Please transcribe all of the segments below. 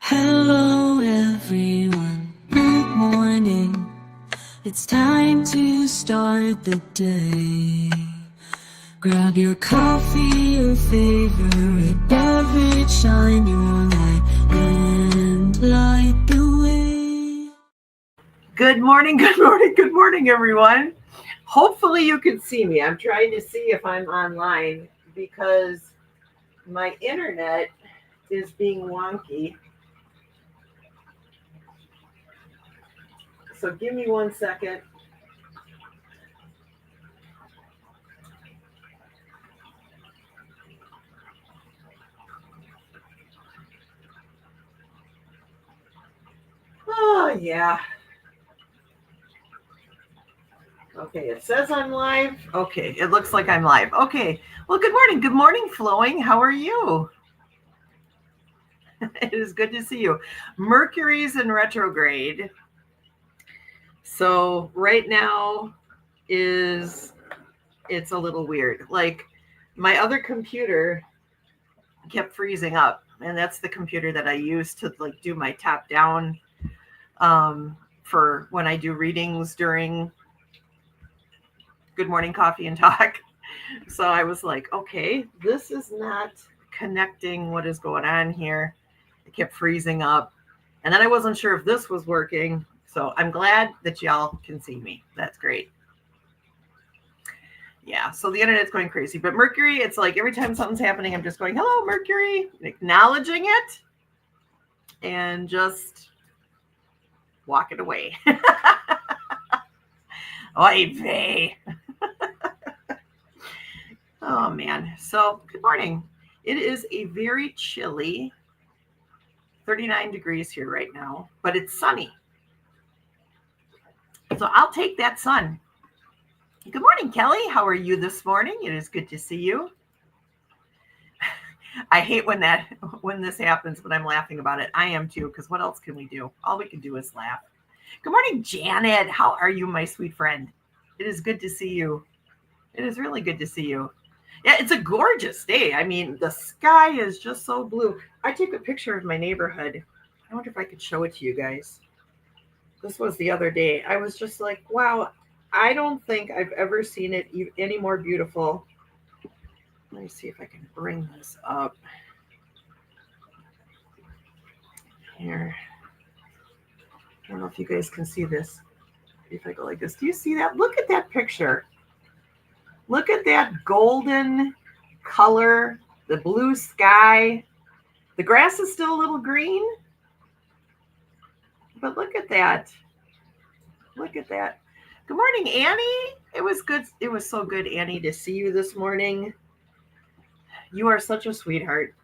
Hello everyone, good morning. It's time to start the day. Grab your coffee, your favorite beverage, shine your light and light the way. Good morning, good morning, good morning, everyone. Hopefully you can see me. I'm trying to see if I'm online because my internet is being wonky. So give me 1 second. Oh, yeah. Okay, it says I'm live. Okay, it looks like I'm live. Okay, well, good morning. Good morning, Flowing. How are you? It is good to see you. Mercury's in retrograde. So right now it's a little weird. Like my other computer kept freezing up, and that's the computer that I use to like do my top down for when I do readings during Good Morning Coffee and Talk. So I was like, okay, this is not connecting. What is going on here? It kept freezing up, and then I wasn't sure if this was working. So I'm glad that y'all can see me. That's great. Yeah, so the internet's going crazy. But Mercury, it's like every time something's happening, I'm just going, hello, Mercury, acknowledging it and just walking away. Oy vey. Oh, man. So, good morning. It is a very chilly 39 degrees here right now, but it's sunny. So, I'll take that sun. Good morning, Kelly. How are you this morning? It is good to see you. I hate when this happens, but I'm laughing about it. I am too, because what else can we do? All we can do is laugh. Good morning, Janet. How are you, my sweet friend? It is good to see you. It is really good to see you. Yeah, it's a gorgeous day. I mean, the sky is just so blue. I took a picture of my neighborhood. I wonder if I could show it to you guys. This was the other day. I was just like, wow, I don't think I've ever seen it any more beautiful. Let me see if I can bring this up. Here. I don't know if you guys can see this. If I go like this, do you see that? Look at that picture. Look at that golden color, the blue sky. The grass is still a little green, but look at that. Look at that. Good morning, Annie. It was good. It was so good, Annie, to see you this morning. You are such a sweetheart.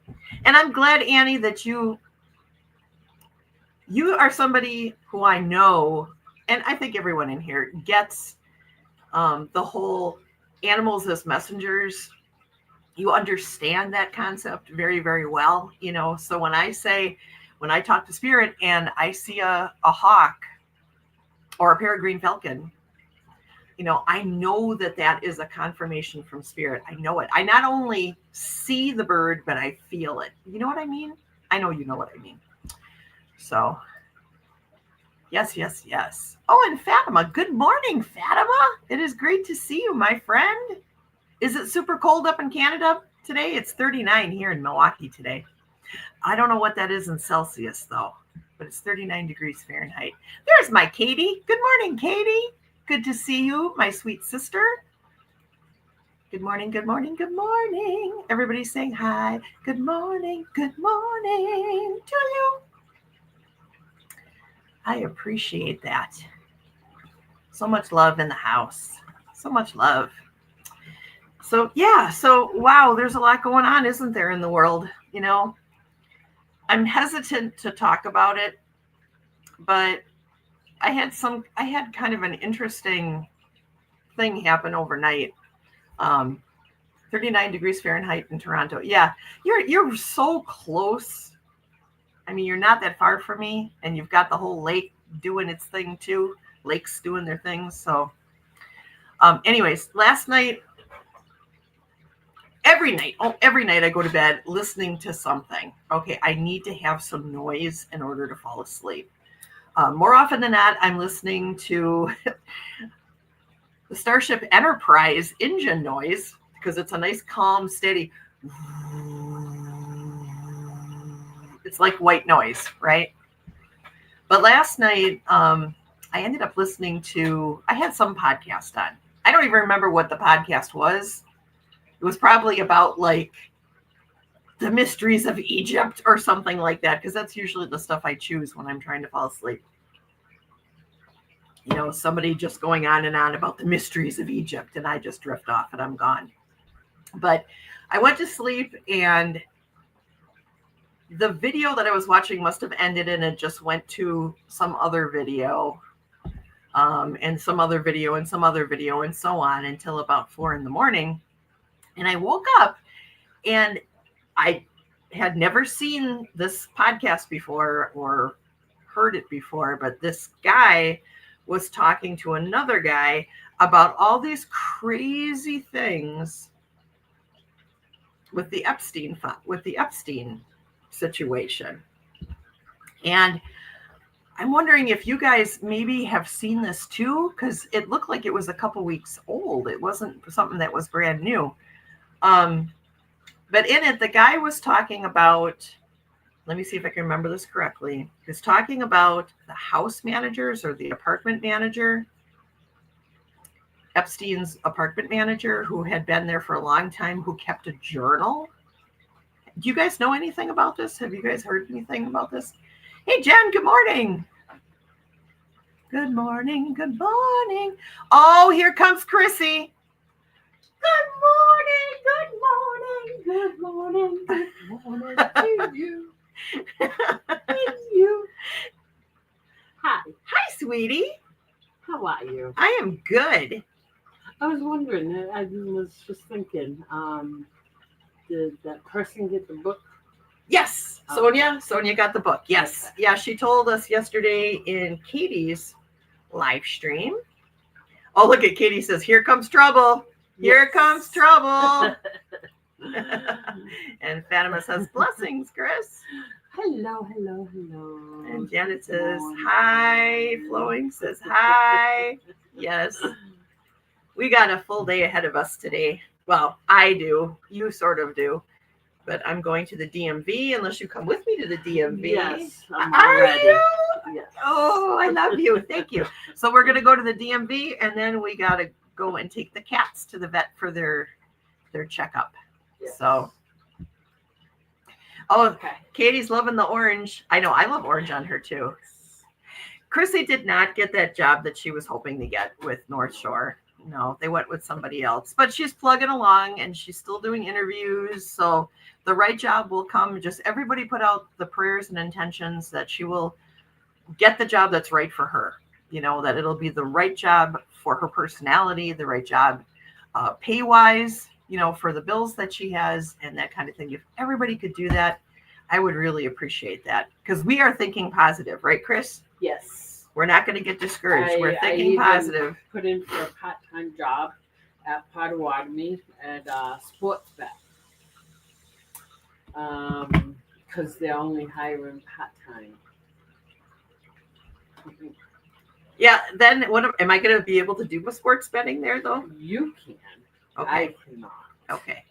And I'm glad, Annie, that you are somebody who I know, and I think everyone in here gets the whole animals as messengers. You understand that concept very, very well. So when I talk to spirit and I see a hawk or a peregrine falcon, I know that is a confirmation from spirit. I know it. I not only see the bird, but I feel it. You know what I mean? I know you know what I mean. So, yes, yes, yes. Oh, and Fatima. Good morning, Fatima. It is great to see you, my friend. Is it super cold up in Canada today? It's 39 here in Milwaukee today. I don't know what that is in Celsius, though, but it's 39 degrees Fahrenheit. There's my Katie. Good morning, Katie. Good to see you, my sweet sister. Good morning, good morning, good morning. Everybody's saying hi. Good morning to you. I appreciate that. So much love in the house. So much love. So, yeah. So, wow, there's a lot going on, isn't there, in the world? I'm hesitant to talk about it, but I had kind of an interesting thing happen overnight. 39 degrees Fahrenheit in Toronto. Yeah, you're so close. I mean, you're not that far from me, and you've got the whole lake doing its thing too. Lakes doing their things. So, anyways, last night, every night I go to bed listening to something. Okay, I need to have some noise in order to fall asleep. More often than not, I'm listening to the Starship Enterprise engine noise because it's a nice, calm, steady. It's like white noise, right? But last night, I ended up listening to, I had some podcast on. I don't even remember what the podcast was. It was probably about like the mysteries of Egypt or something like that, because that's usually the stuff I choose when I'm trying to fall asleep. You know, somebody just going on and on about the mysteries of Egypt, and I just drift off and I'm gone. But I went to sleep, and the video that I was watching must have ended, and it just went to some other video, and some other video, and some other video, and so on until about 4 a.m. And I woke up, and I had never seen this podcast before or heard it before, but this guy was talking to another guy about all these crazy things with the Epstein situation. And I'm wondering if you guys maybe have seen this too, because it looked like it was a couple weeks old. It wasn't something that was brand new. But in it, the guy was talking about, let me see if I can remember this correctly. He was talking about the house managers or the apartment manager, Epstein's apartment manager, who had been there for a long time, who kept a journal. Do you guys know anything about this? Have you guys heard anything about this? Hey, Jen, good morning. Good morning. Good morning. Oh, here comes Chrissy. Good morning. Good morning. Good morning. Good morning to you. You. Hi, Sweetie. how are you? I am good. I was wondering, I was just thinking, did that person get the book? Yes, Sonia got the book. Yes. Yeah, she told us yesterday in Katie's live stream. Oh, look at Katie says, here comes trouble. Here comes trouble. And Fatima says, blessings, Chris. Hello. And Janet says, hi. Flowing says, hi. Yes. We got a full day ahead of us today. Well, I do. You sort of do. But I'm going to the DMV unless you come with me to the DMV. Yes, I'm Are ready. you? Yes. Oh, I love you. Thank you. So we're going to go to the DMV, and then we got to go and take the cats to the vet for their checkup. Yes. So, oh, Okay. Katie's loving the orange. I know. I love orange on her too. Chrissy did not get that job that she was hoping to get with North Shore. No, they went with somebody else. But she's plugging along, and she's still doing interviews. So the right job will come. Just everybody put out the prayers and intentions that she will get the job that's right for her. You know, that it'll be the right job for her personality, the right job pay-wise, you know, for the bills that she has and that kind of thing. If everybody could do that, I would really appreciate that. Because we are thinking positive, right, Chris? Yes. We're not going to get discouraged. We're I thinking even positive. Put in for a part-time job at Potawatomi at sports bet. Because they're only hiring part-time. Yeah, then what am I going to be able to do with sports betting there, though? You can. Okay. I cannot. Okay.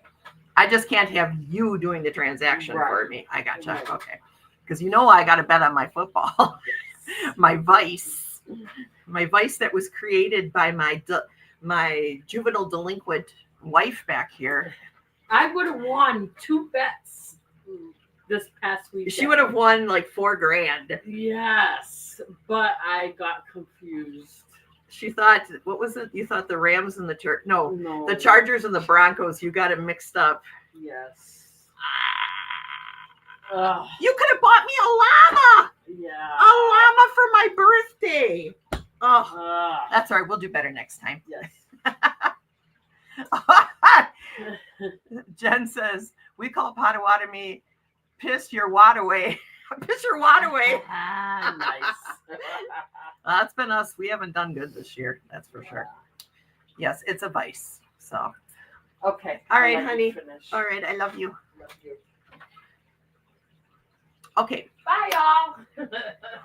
I just can't have you doing the transaction for me. I gotcha. Right. Okay. Because you know I got to bet on my football. My vice that was created by my juvenile delinquent wife back here. I would have won 2 bets this past week. She would have won like $4,000. Yes, but I got confused. She thought, what was it? You thought the Rams and the No. the Chargers and the Broncos. You got it mixed up. Yes. You could have bought me a llama. Yeah. A llama for my birthday. Oh, that's all right. We'll do better next time. Yes. Jen says, we call Potawatomi piss your wad away. Piss your wad away. Nice. That's been us. We haven't done good this year. That's for sure. Yes, it's a vice. So, Okay. All I'll right, let you honey. finish. All right, I love you. Love you. Okay. Bye, y'all.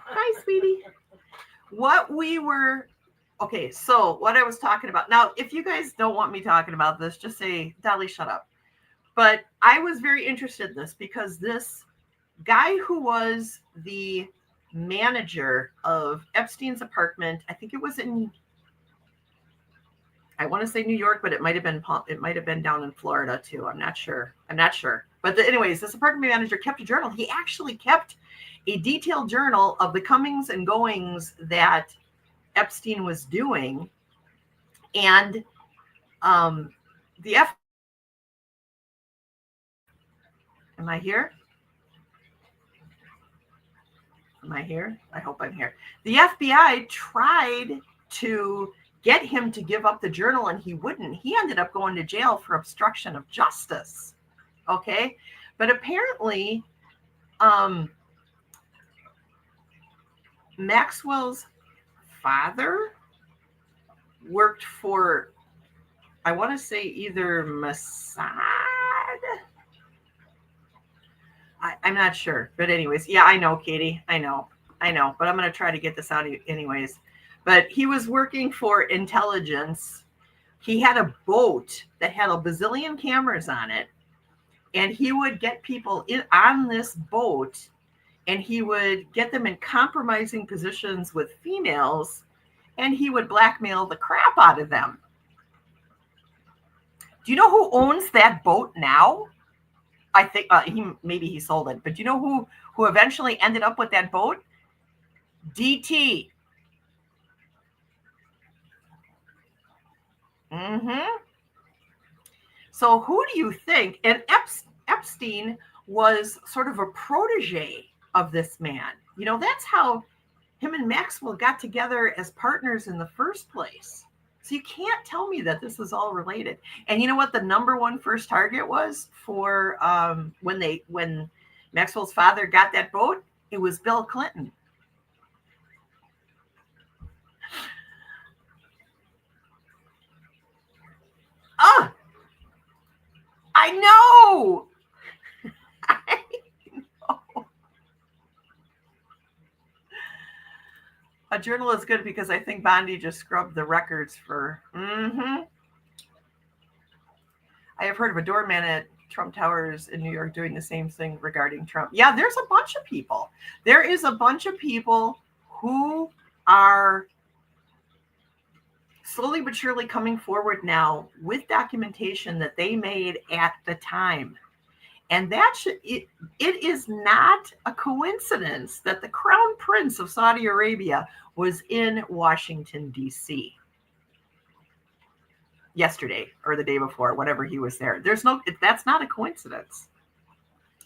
Hi, sweetie. Okay, so what I was talking about. Now, if you guys don't want me talking about this, just say, Dolly, shut up. But I was very interested in this because this guy who was the manager of Epstein's apartment, I think it was in, I want to say New York, but it might have been down in Florida too. I'm not sure. But anyways, this apartment manager kept a journal. He actually kept a detailed journal of the comings and goings that Epstein was doing, and the F. Am I here? Am I here? I hope I'm here. The FBI tried to get him to give up the journal, and he wouldn't. He ended up going to jail for obstruction of justice. Okay, but apparently, Maxwell's father worked for, I want to say, either Mossad. I'm not sure, but anyways, yeah, I know, Katie. I know, but I'm going to try to get this out anyways. But he was working for intelligence. He had a boat that had a bazillion cameras on it, and he would get people on this boat, and he would get them in compromising positions with females, and he would blackmail the crap out of them. Do you know who owns that boat now? I think he sold it, but do you know who eventually ended up with that boat? DT. So who do you think? And Epstein was sort of a protege of this man. You know, that's how him and Maxwell got together as partners in the first place. So you can't tell me that this is all related. And you know what the number one first target was for when Maxwell's father got that boat? It was Bill Clinton. Ah, I know. I know. A journal is good because I think Bondi just scrubbed the records for. I have heard of a doorman at Trump Towers in New York doing the same thing regarding Trump. Yeah, there's a bunch of people. There is a bunch of people who are slowly but surely coming forward now with documentation that they made at the time. And it is not a coincidence that the Crown Prince of Saudi Arabia was in Washington, D.C. yesterday or the day before, whatever he was there. That's not a coincidence.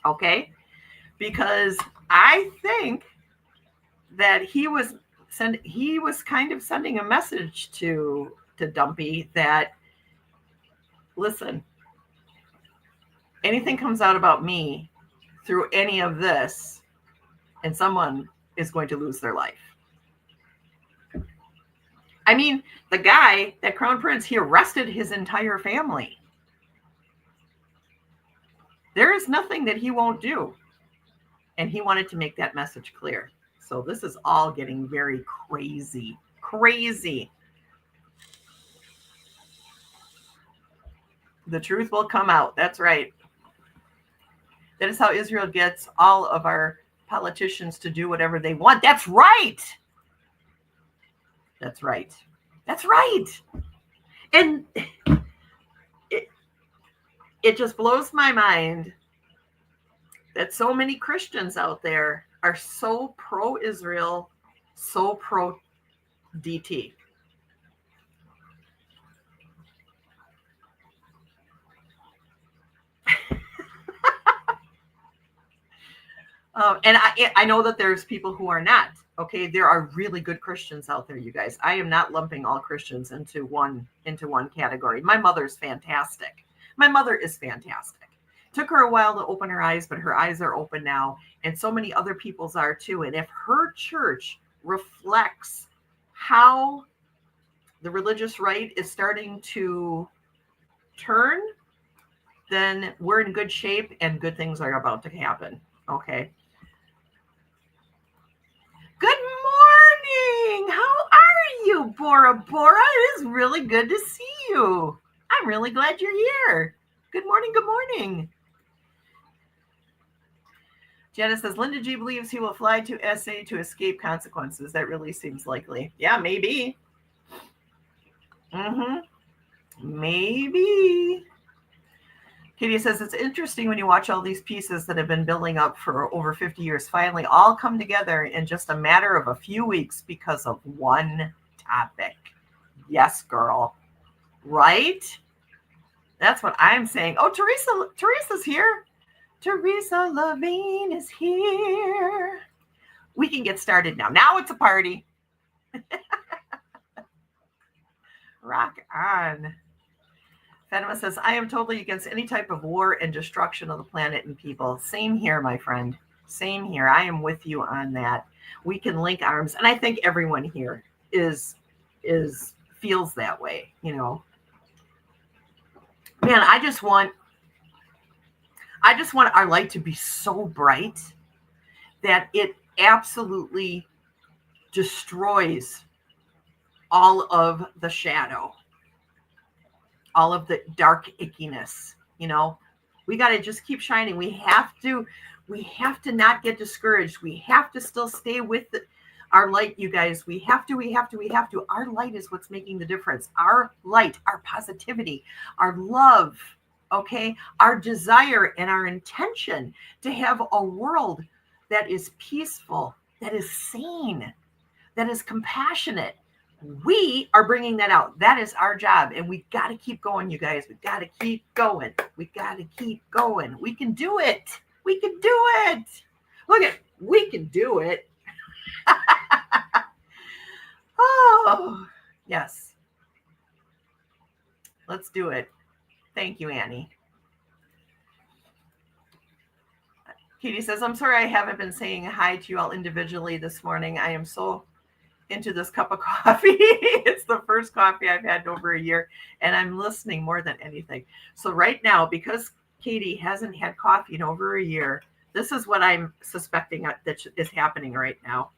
Okay? Because I think that he was kind of sending a message to Dumpy that, listen, anything comes out about me through any of this, and someone is going to lose their life. I mean, the guy, that Crown Prince, he arrested his entire family. There is nothing that he won't do. And he wanted to make that message clear. So this is all getting very crazy. Crazy. The truth will come out. That's right. That is how Israel gets all of our politicians to do whatever they want. That's right. That's right. That's right. And it just blows my mind that so many Christians out there are so pro-Israel, so pro-DT. And I know that there's people who are not. Okay, there are really good Christians out there, you guys. I am not lumping all Christians into one category. My mother's fantastic. My mother is fantastic. Took her a while to open her eyes, but her eyes are open now, and so many other people's are too. And if her church reflects how the religious right is starting to turn then we're in good shape and good things are about to happen. Okay. Good morning. How are you, Bora Bora? It is really good to see you. I'm really glad you're here. Good morning. Good morning. Janice says, Linda G believes he will fly to SA to escape consequences. That really seems likely. Yeah, maybe. Maybe. Katie says, it's interesting when you watch all these pieces that have been building up for over 50 years finally all come together in just a matter of a few weeks because of one topic. Yes, girl. Right? That's what I'm saying. Oh, Teresa's here. Teresa Levine is here. We can get started now. Now it's a party. Rock on. Fatima says, I am totally against any type of war and destruction of the planet and people. Same here, my friend. Same here. I am with you on that. We can link arms. And I think everyone here feels that way, you know. Man, I just want our light to be so bright that it absolutely destroys all of the shadow, all of the dark ickiness. You know, we got to just keep shining. We have to not get discouraged. We have to still stay with our light, you guys. We have to. Our light is what's making the difference. Our light, our positivity, our love, okay, our desire and our intention to have a world that is peaceful, that is sane, that is compassionate. We are bringing that out. That is our job. And we got to keep going, you guys. We got to keep going. We got to keep going. We can do it. We can do it. Look at, we can do it. Oh, yes. Let's do it. Thank you, Annie. Katie says, I'm sorry I haven't been saying hi to you all individually this morning. I am so into this cup of coffee. It's the first coffee I've had in over a year, and I'm listening more than anything. So right now, because Katie hasn't had coffee in over a year, this is what I'm suspecting that is happening right now.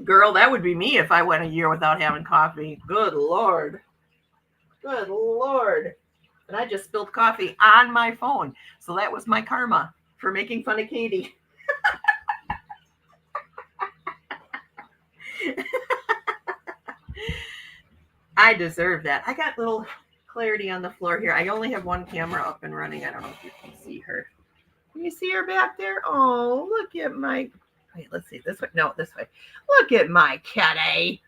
Girl, that would be me if I went a year without having coffee. Good Lord. Good Lord. And I just spilled coffee on my phone. So that was my karma for making fun of Katie. I deserve that. I got little clarity on the floor here. I only have one camera up and running. I don't know if you can see her. Can you see her back there? Oh, look at my... Wait, let's see. This way. No, this way. Look at my kitty.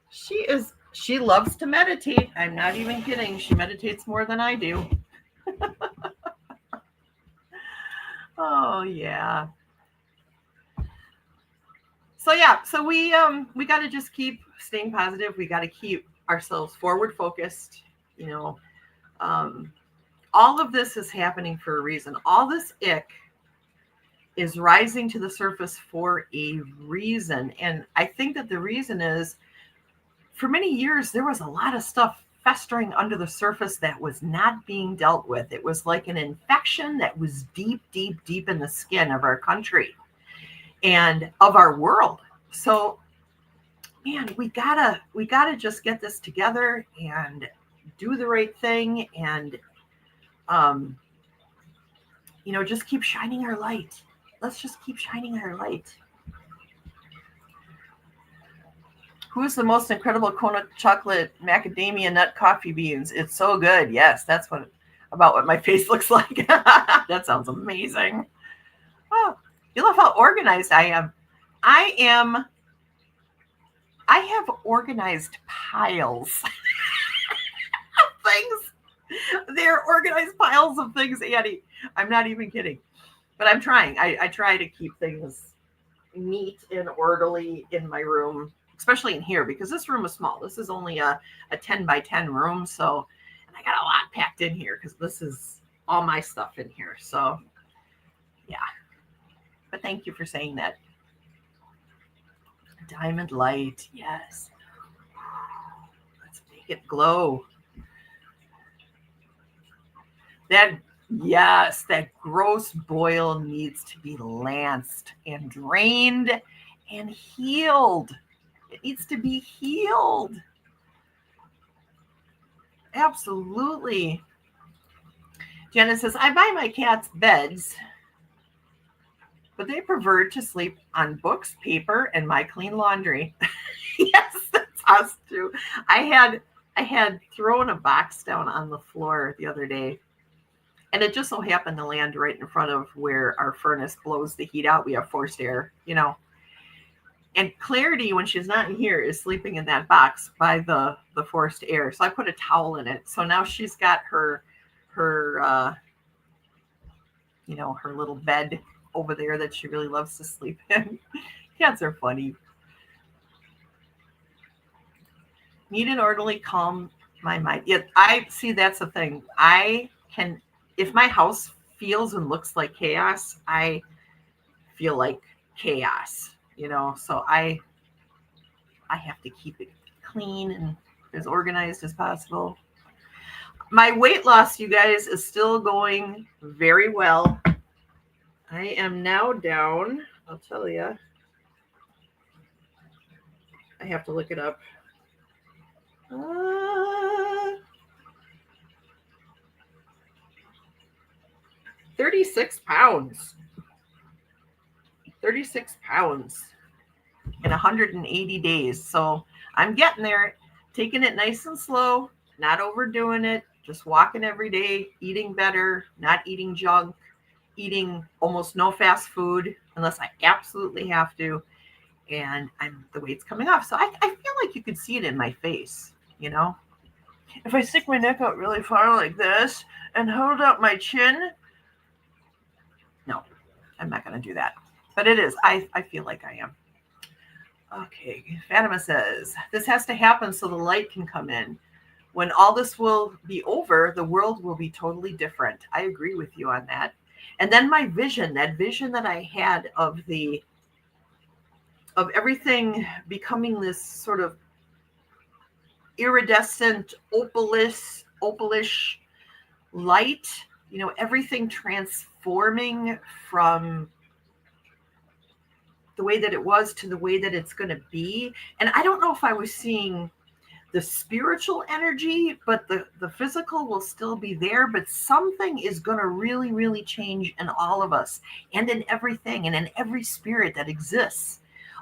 She loves to meditate. I'm not even kidding. She meditates more than I do. Oh, yeah. So we got to just keep staying positive. We got to keep ourselves forward focused. You know, all of this is happening for a reason. All this ick is rising to the surface for a reason. And I think that the reason is, for many years, there was a lot of stuff festering under the surface that was not being dealt with. It was like an infection that was deep, deep, deep in the skin of our country and of our world. So, man, we gotta just get this together and do the right thing and, you know, just keep shining our light. Let's just keep shining our light. Who is the most incredible Kona chocolate macadamia nut coffee beans? It's so good. Yes, that's about what my face looks like. That sounds amazing. Oh, you love how organized I am. I have organized piles of things. They're organized piles of things, Annie. I'm not even kidding. But I'm trying. I try to keep things neat and orderly in my room, especially in here, because this room is small. This is only a 10 by 10 room. So And I got a lot packed in here because this is all my stuff in here. So, yeah. But thank you for saying that. Diamond light. Yes. Let's make it glow. That gross boil needs to be lanced and drained and healed. It needs to be healed. Absolutely. Jenna says, I buy my cats beds, but they prefer to sleep on books, paper, and my clean laundry. Yes, that's us too. I had thrown a box down on the floor the other day, and it just so happened to land right in front of where our furnace blows the heat out. We have forced air, And Clarity, when she's not in here, is sleeping in that box by the forced air. So I put a towel in it. So now she's got her her little bed over there that she really loves to sleep in. Cats are funny. Need an orderly, calm my mind. Yeah, I see that's the thing. I can, if my house feels and looks like chaos, I feel like chaos, so I have to keep it clean and as organized as possible. My weight loss, you guys, is still going very well. I am now down, I'll tell you. I have to look it up. 36 pounds. 36 pounds in 180 days. So I'm getting there, taking it nice and slow, not overdoing it, just walking every day, eating better, not eating junk, eating almost no fast food unless I absolutely have to. And the weight's coming off. So I feel like you could see it in my face, If I stick my neck out really far like this and hold up my chin, no, I'm not going to do that. But it is. I feel like I am. Okay. Fatima says, this has to happen so the light can come in. When all this will be over, the world will be totally different. I agree with you on that. And then my vision, that vision that I had of everything becoming this sort of iridescent, opalish light, everything transforming from the way that it was to the way that it's going to be. And I don't know if I was seeing the spiritual energy, but the physical will still be there. But something is going to really, really change in all of us and in everything and in every spirit that exists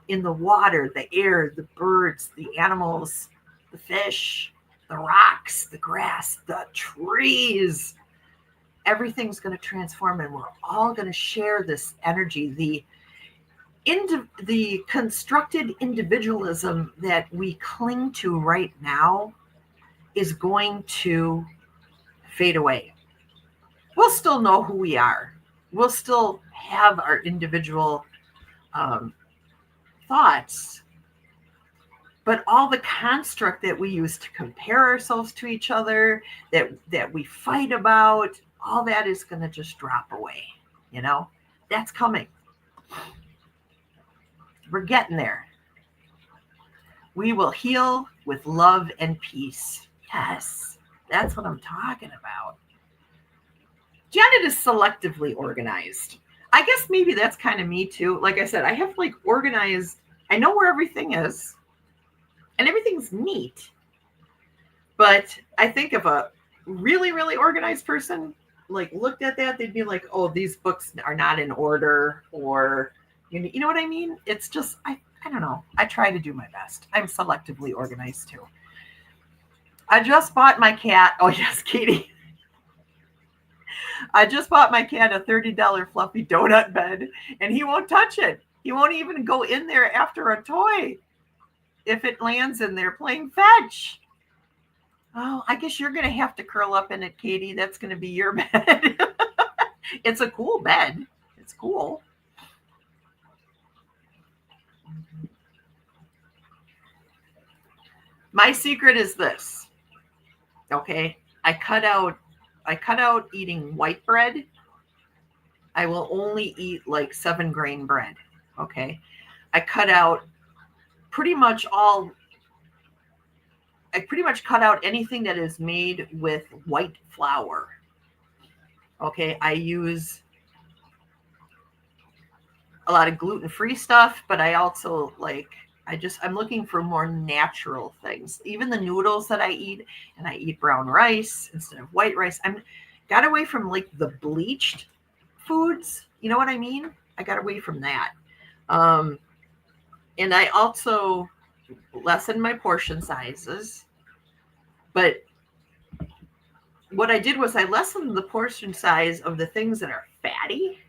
in the water, the air, the birds, the animals, the fish, the rocks, the grass, the trees. Everything's going to transform, and we're all going to share this energy. The constructed individualism that we cling to right now is going to fade away. We'll still know who we are. We'll still have our individual thoughts, but all the construct that we use to compare ourselves to each other, that we fight about, all that is going to just drop away. That's coming. We're getting there. We will heal with love and peace. Yes, that's what I'm talking about. Janet is selectively organized. I guess maybe that's kind of me too. Like I said, I have organized. I know where everything is, and everything's neat. But I think if a really, really organized person looked at that, they'd be like, "Oh, these books are not in order," or you know what I mean? It's just I don't know. I try to do my best. I'm selectively organized too. I just bought my cat. Oh yes, Katie. I just bought my cat a $30 fluffy donut bed, and he won't touch it. He won't even go in there after a toy if it lands in there playing fetch. Oh, I guess you're going to have to curl up in it, Katie. That's going to be your bed. It's a cool bed. It's cool. My secret is this. Okay. I cut out eating white bread. I will only eat like 7-grain bread. Okay. I cut out pretty much all I pretty much cut out anything that is made with white flour. Okay, I use a lot of gluten-free stuff, but I also I'm looking for more natural things. Even the noodles that I eat, and I eat brown rice instead of white rice. I'm got away from like the bleached foods. You know what I mean? I got away from that. And I also lessened my portion sizes. But what I did was I lessened the portion size of the things that are fatty,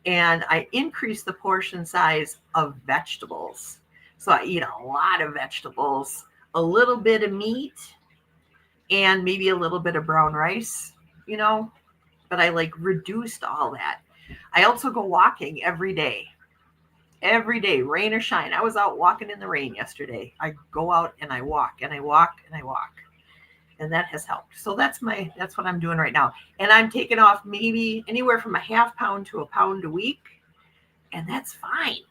and I increased the portion size of vegetables. So I eat a lot of vegetables, a little bit of meat, and maybe a little bit of brown rice, but I like reduced all that. I also go walking every day, rain or shine. I was out walking in the rain yesterday. I go out and I walk and I walk and I walk. And that has helped. So that's what I'm doing right now. And I'm taking off maybe anywhere from a half pound to a pound a week. And that's fine.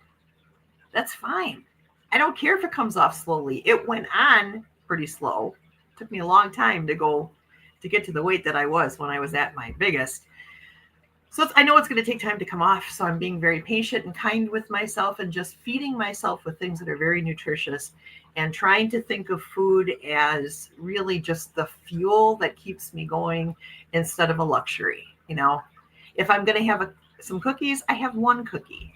That's fine. I don't care if it comes off slowly. It went on pretty slow. It took me a long time to get to the weight that I was when I was at my biggest. So I know it's going to take time to come off. So I'm being very patient and kind with myself and just feeding myself with things that are very nutritious and trying to think of food as really just the fuel that keeps me going instead of a luxury. If I'm going to have some cookies, I have one cookie.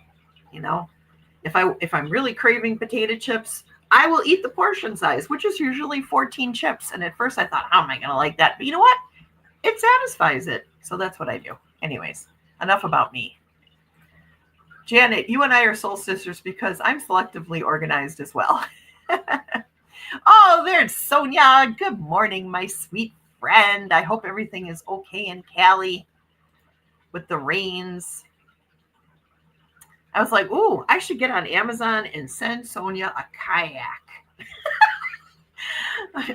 If I'm really craving potato chips, I will eat the portion size, which is usually 14 chips. And at first I thought, how am I going to like that? But you know what? It satisfies it. So that's what I do. Anyways, enough about me. Janet, you and I are soul sisters because I'm selectively organized as well. Oh, there's Sonia. Good morning, my sweet friend. I hope everything is okay in Cali with the rains. I was like, ooh, I should get on Amazon and send Sonia a kayak.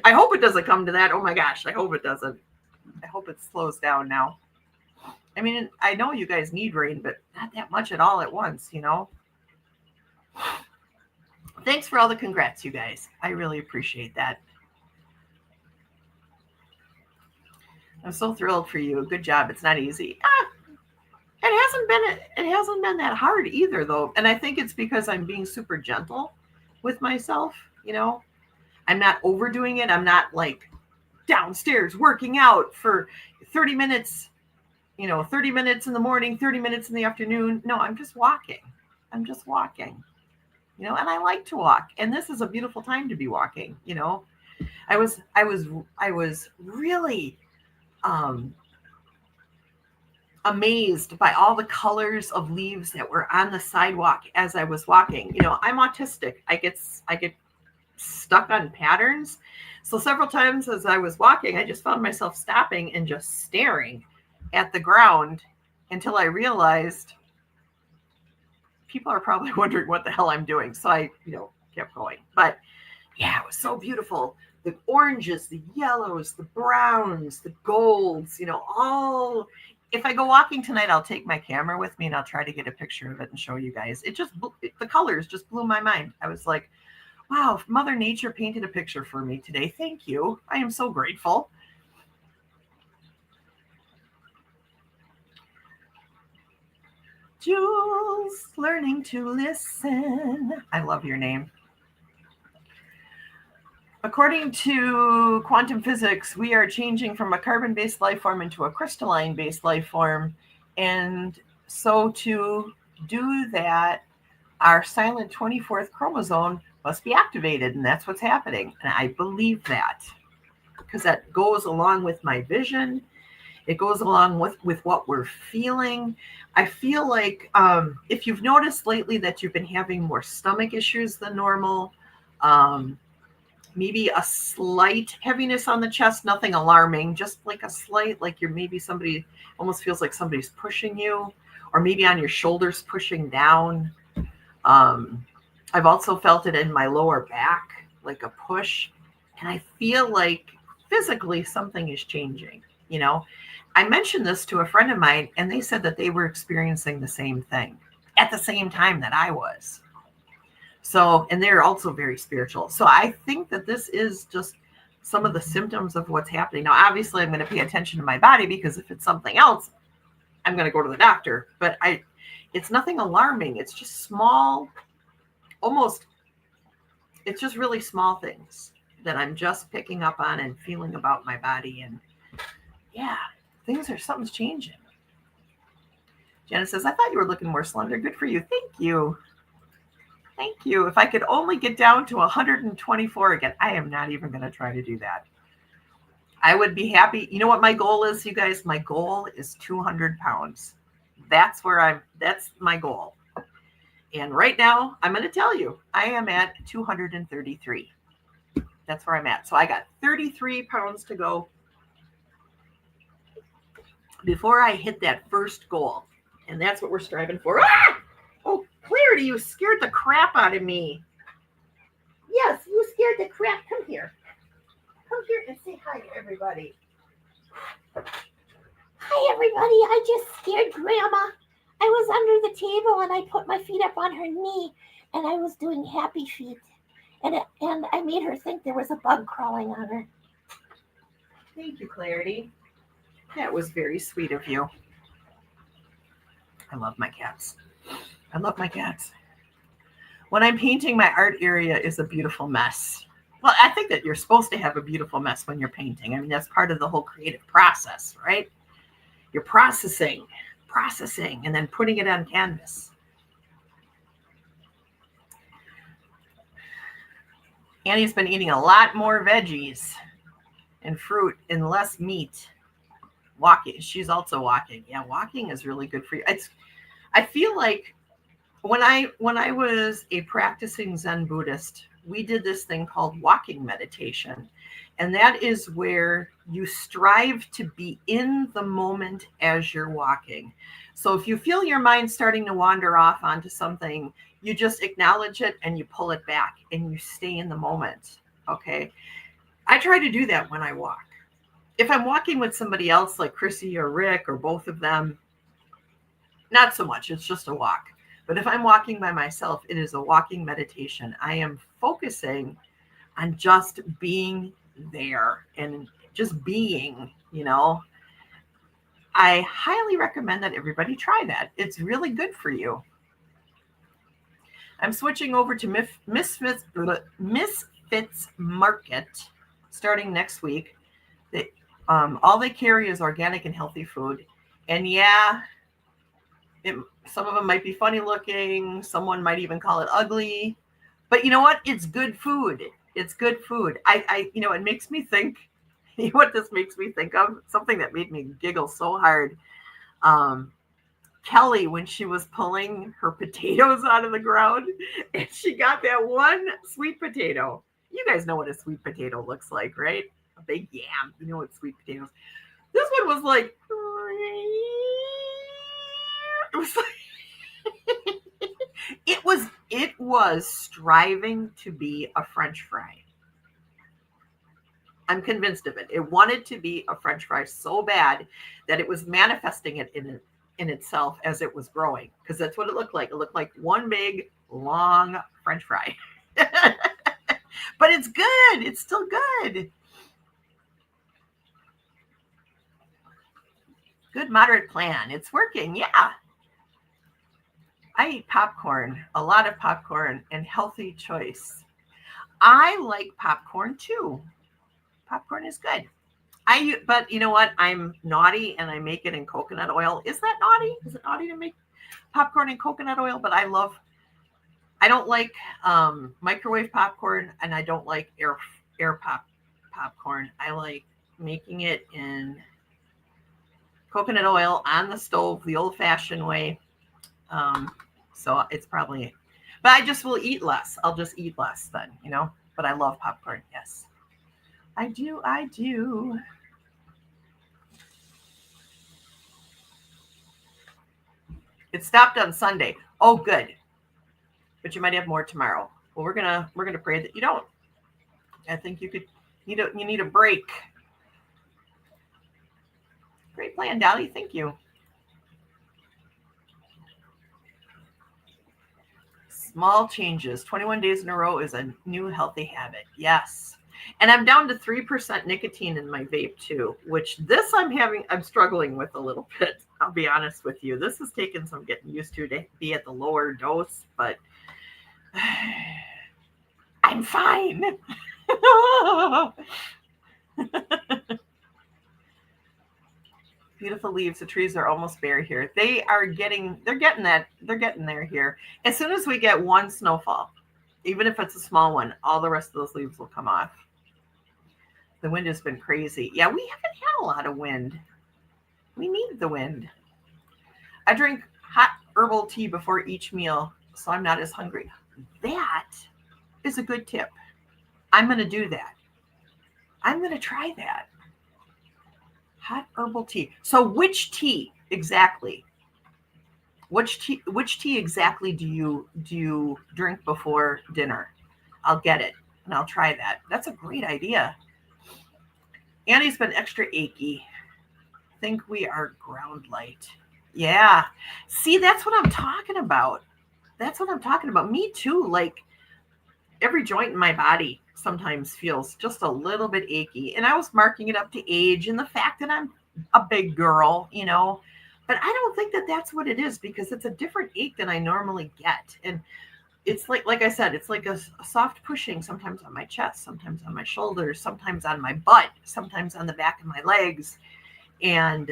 I hope it doesn't come to that. Oh my gosh, I hope it doesn't. I hope it slows down now. I mean, I know you guys need rain, but not that much at all at once, Thanks for all the congrats, you guys. I really appreciate that. I'm so thrilled for you. Good job. It's not easy. It hasn't been that hard either, though. And I think it's because I'm being super gentle with myself, I'm not overdoing it. I'm not like downstairs working out for 30 minutes, 30 minutes in the morning, 30 minutes in the afternoon. No, I'm just walking. And I like to walk. And this is a beautiful time to be walking. I was really amazed by all the colors of leaves that were on the sidewalk as I was walking. I'm autistic. I get stuck on patterns. So several times as I was walking, I just found myself stopping and just staring at the ground until I realized people are probably wondering what the hell I'm doing. So I, kept going. But yeah, it was so beautiful. The oranges, the yellows, the browns, the golds, all. If I go walking tonight, I'll take my camera with me and I'll try to get a picture of it and show you guys. The colors just blew my mind. I was like, wow, Mother Nature painted a picture for me today. Thank you. I am so grateful. Jules, learning to listen. I love your name. According to quantum physics, we are changing from a carbon-based life form into a crystalline-based life form. And so to do that, our silent 24th chromosome must be activated. And that's what's happening. And I believe that because that goes along with my vision. It goes along with what we're feeling. I feel like if you've noticed lately that you've been having more stomach issues than normal, maybe a slight heaviness on the chest, nothing alarming, just like a slight, like somebody almost feels like somebody's pushing you, or maybe on your shoulders pushing down. I've also felt it in my lower back, like a push. And I feel like physically something is changing. You know, I mentioned this to a friend of mine, and they said that they were experiencing the same thing at the same time that I was. So, and they're also very spiritual. So I think that this is just some of the symptoms of what's happening. Now, obviously, I'm going to pay attention to my body, because if it's something else, I'm going to go to the doctor. But it's nothing alarming. It's just small, it's just really small things that I'm just picking up on and feeling about my body. And yeah, something's changing. Janet says, I thought you were looking more slender. Good for you. Thank you. Thank you. If I could only get down to 124 again, I am not even going to try to do that. I would be happy. You know what my goal is, you guys? My goal is 200 pounds. That's my goal. And right now, I'm going to tell you, I am at 233. That's where I'm at. So I got 33 pounds to go before I hit that first goal. And that's what we're striving for. Ah! Oh, Clarity, you scared the crap out of me. Yes, you scared the crap. Come here. Come here and say hi to everybody. Hi, everybody. I just scared Grandma. I was under the table and I put my feet up on her knee and I was doing happy feet. And I made her think there was a bug crawling on her. Thank you, Clarity. That was very sweet of you. I love my cats. I love my cats. When I'm painting, my art area is a beautiful mess. Well, I think that you're supposed to have a beautiful mess when you're painting. I mean, that's part of the whole creative process, right? You're processing, and then putting it on canvas. Annie's been eating a lot more veggies and fruit and less meat. Walking. She's also walking. Yeah, walking is really good for you. I feel like when I was a practicing Zen Buddhist, we did this thing called walking meditation. And that is where you strive to be in the moment as you're walking. So if you feel your mind starting to wander off onto something, you just acknowledge it and you pull it back and you stay in the moment. Okay. I try to do that when I walk. If I'm walking with somebody else like Chrissy or Rick or both of them, not so much. It's just a walk. But if I'm walking by myself, it is a walking meditation. I am focusing on just being there and just being, you know. I highly recommend that everybody try that. It's really good for you. I'm switching over to Misfits Market starting next week. All they carry is organic and healthy food. And yeah, some of them might be funny looking. Someone might even call it ugly. But you know what? It's good food. It's good food. It makes me think, you know what this makes me think of? Something that made me giggle so hard. Kelly, when she was pulling her potatoes out of the ground, and she got that one sweet potato. You guys know what a sweet potato looks like, right? A big yam. You know what sweet potatoes. This one was like, it was like, it was striving to be a French fry. I'm convinced of it. It wanted to be a French fry so bad that it was manifesting it in itself as it was growing, because that's what it looked like. It looked like one big, long French fry. But it's good. It's still good. Good moderate plan. It's working. Yeah. I eat popcorn, a lot of popcorn, and healthy choice. I like popcorn too. Popcorn is good. But you know what? I'm naughty and I make it in coconut oil. Is that naughty? Is it naughty to make popcorn in coconut oil? But I don't like microwave popcorn, and I don't like air popcorn. I like making it in coconut oil on the stove, the old fashioned way. So it's probably, but I just will eat less. I'll just eat less then, you know, but I love popcorn. Yes, I do. It stopped on Sunday. Oh, good. But you might have more tomorrow. Well, we're gonna pray that you don't. I think you need a break. Great plan, Dolly. Thank you. Small changes. 21 days in a row is a new healthy habit. Yes. And I'm down to 3% nicotine in my vape too, which this I'm struggling with a little bit. I'll be honest with you. This has taken some getting used to be at the lower dose, but I'm fine. Beautiful leaves. The trees are almost bare here. They're getting there here. As soon as we get one snowfall, even if it's a small one, all the rest of those leaves will come off. The wind has been crazy. Yeah, we haven't had a lot of wind. We need the wind. I drink hot herbal tea before each meal, so I'm not as hungry. That is a good tip. I'm going to do that. I'm going to try that. Hot herbal tea. So which tea exactly? Which tea exactly do you drink before dinner? I'll get it and I'll try that. That's a great idea. Annie's been extra achy. Think we are ground light. Yeah. See, that's what I'm talking about. That's what I'm talking about. Me too. Like every joint in my body sometimes feels just a little bit achy. And I was marking it up to age and the fact that I'm a big girl, you know, but I don't think that that's what it is because it's a different ache than I normally get. And it's like I said, it's like a soft pushing sometimes on my chest, sometimes on my shoulders, sometimes on my butt, sometimes on the back of my legs. And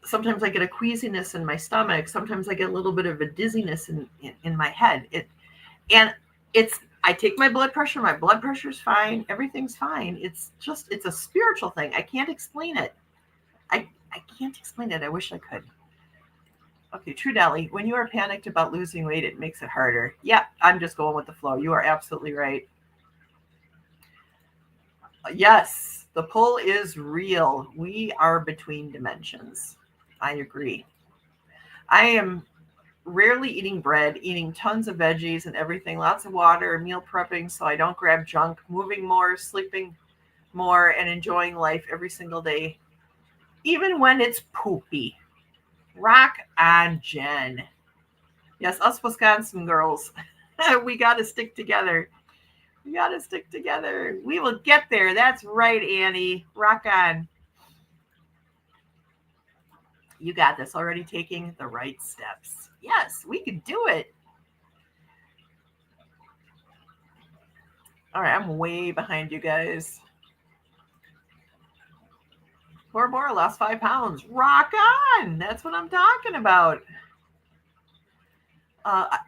sometimes I get a queasiness in my stomach. Sometimes I get a little bit of a dizziness in my head. I take my blood pressure. My blood pressure's fine. Everything's fine. It's a spiritual thing. I can't explain it. I can't explain it. I wish I could. Okay, True Dolly, when you are panicked about losing weight, it makes it harder. Yeah, I'm just going with the flow. You are absolutely right. Yes, the pull is real. We are between dimensions. I agree. I am rarely eating bread, eating tons of veggies and everything, lots of water, meal prepping so I don't grab junk, moving more, sleeping more, and enjoying life every single day, even when it's poopy. Rock on, Jen. Yes, us Wisconsin girls, we got to stick together. We got to stick together. We will get there. That's right, Annie. Rock on. You got this. Already taking the right steps. Yes, we can do it. All right, I'm way behind you guys. Poor Bora lost 5 pounds. Rock on. That's what I'm talking about.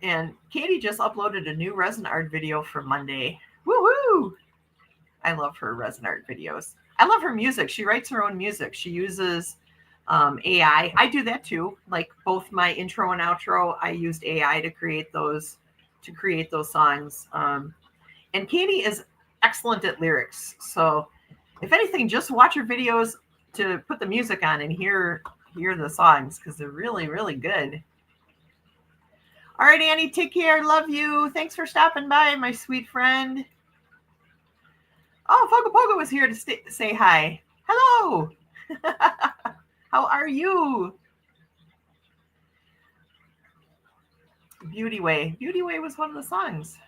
And Katie just uploaded a new resin art video for Monday. Woohoo! I love her resin art videos. I love her music. She writes her own music. She uses AI. I do that too. Like both my intro and outro, I used AI to create those songs. And Katie is excellent at lyrics. So if anything, just watch her videos to put the music on and hear the songs because they're really, really good. All right, Annie, take care. Love you. Thanks for stopping by, my sweet friend. Oh, Fogo Pogo was here to say hi. Hello. How are you? Beauty Way. Beauty Way was one of the songs.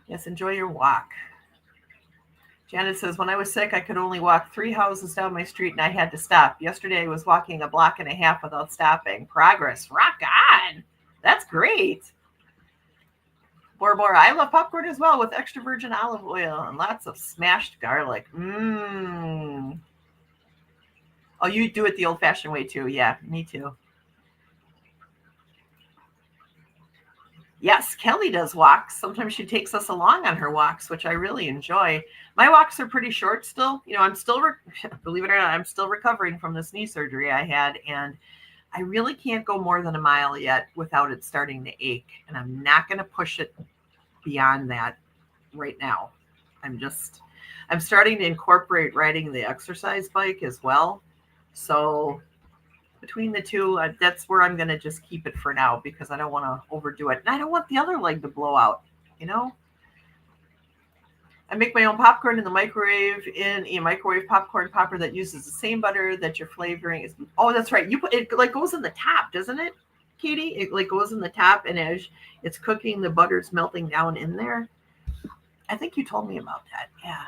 Yes, enjoy your walk. Janet says, when I was sick, I could only walk 3 houses down my street and I had to stop. Yesterday, I was walking 1.5 blocks without stopping. Progress. Rock on. That's great. Bora Bora. I love popcorn as well with extra virgin olive oil and lots of smashed garlic. Mmm. Oh, you do it the old-fashioned way too. Yeah, me too. Yes, Kelly does walks. Sometimes she takes us along on her walks, which I really enjoy. My walks are pretty short still. You know, I'm still, believe it or not, I'm still recovering from this knee surgery I had. And I really can't go more than 1 mile yet without it starting to ache. And I'm not going to push it beyond that right now. I'm starting to incorporate riding the exercise bike as well. So between the two, that's where I'm going to just keep it for now because I don't want to overdo it. And I don't want the other leg to blow out, you know? I make my own popcorn in the microwave in a microwave popcorn popper that uses the same butter that your flavoring is. Oh, that's right. You put it like goes in the top, doesn't it, Katie? It like goes in the top, and as it's cooking, the butter's melting down in there. I think you told me about that. Yeah.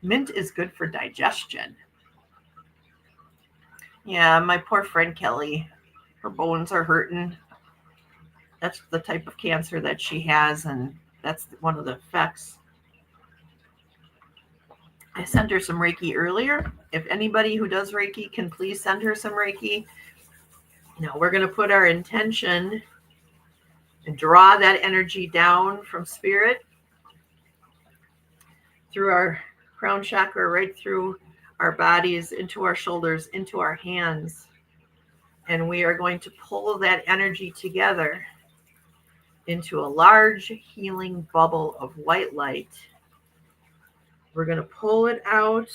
Mint is good for digestion. Yeah, my poor friend Kelly, her bones are hurting. That's the type of cancer that she has, and that's one of the effects. I sent her some Reiki earlier. If anybody who does Reiki can please send her some Reiki. Now we're going to put our intention and draw that energy down from spirit through our crown chakra, right through our bodies, into our shoulders, into our hands. And we are going to pull that energy together into a large healing bubble of white light. We're going to pull it out,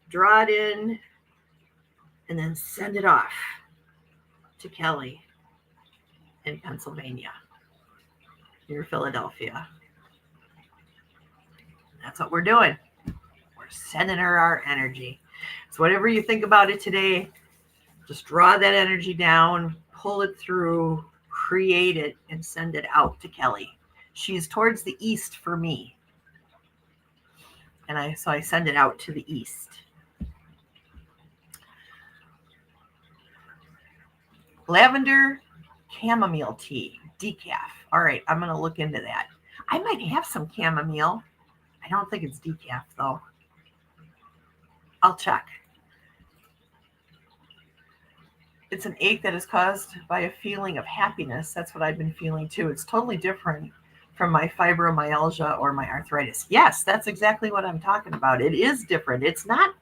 draw it in, and then send it off to Kelly in Pennsylvania, near Philadelphia. That's what we're doing. We're sending her our energy. So whatever you think about it today, just draw that energy down, pull it through, create it, and send it out to Kelly. She's towards the east for me. And so I send it out to the east. Lavender chamomile tea, decaf. All right, I'm going to look into that. I might have some chamomile. I don't think it's decaf, though. I'll check. It's an ache that is caused by a feeling of happiness. That's what I've been feeling, too. It's totally different from my fibromyalgia or my arthritis. Yes, that's exactly what I'm talking about. It is different. It's not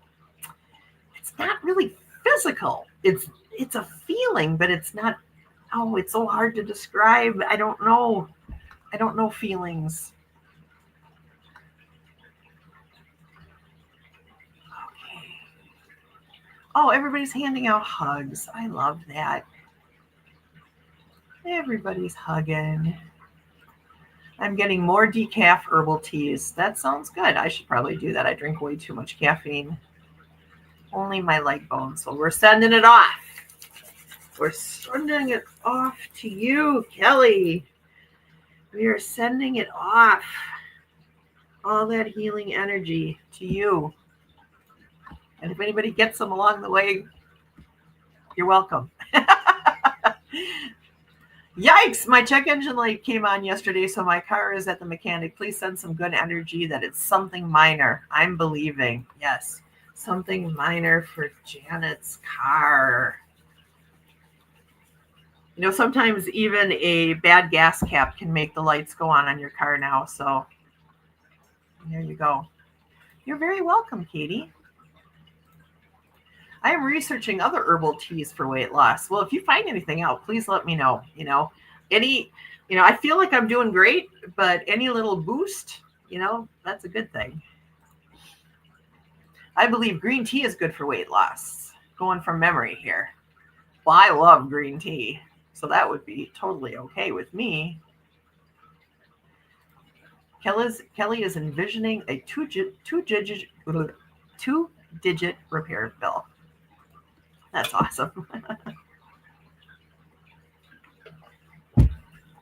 really physical. It's a feeling, but it's not. Oh, it's so hard to describe. I don't know feelings. Okay. Oh, everybody's handing out hugs. I love that. Everybody's hugging. I'm getting more decaf herbal teas. That sounds good. I should probably do that. I drink way too much caffeine. Only my leg bones. So we're sending it off. We're sending it off to you, Kelly. We are sending it off. All that healing energy to you. And if anybody gets them along the way, you're welcome. Yikes, my check engine light came on yesterday, so my car is at the mechanic. Please send some good energy that it's something minor. I'm believing. Yes, something minor for Janet's car. You know, sometimes even a bad gas cap can make the lights go on your car now. So there you go. You're very welcome, Katie. I am researching other herbal teas for weight loss. Well, if you find anything out, please let me know. I feel like I'm doing great, but any little boost, that's a good thing. I believe green tea is good for weight loss. Going from memory here. Well, I love green tea. So that would be totally okay with me. Kelly is envisioning a two-digit repair bill. That's awesome.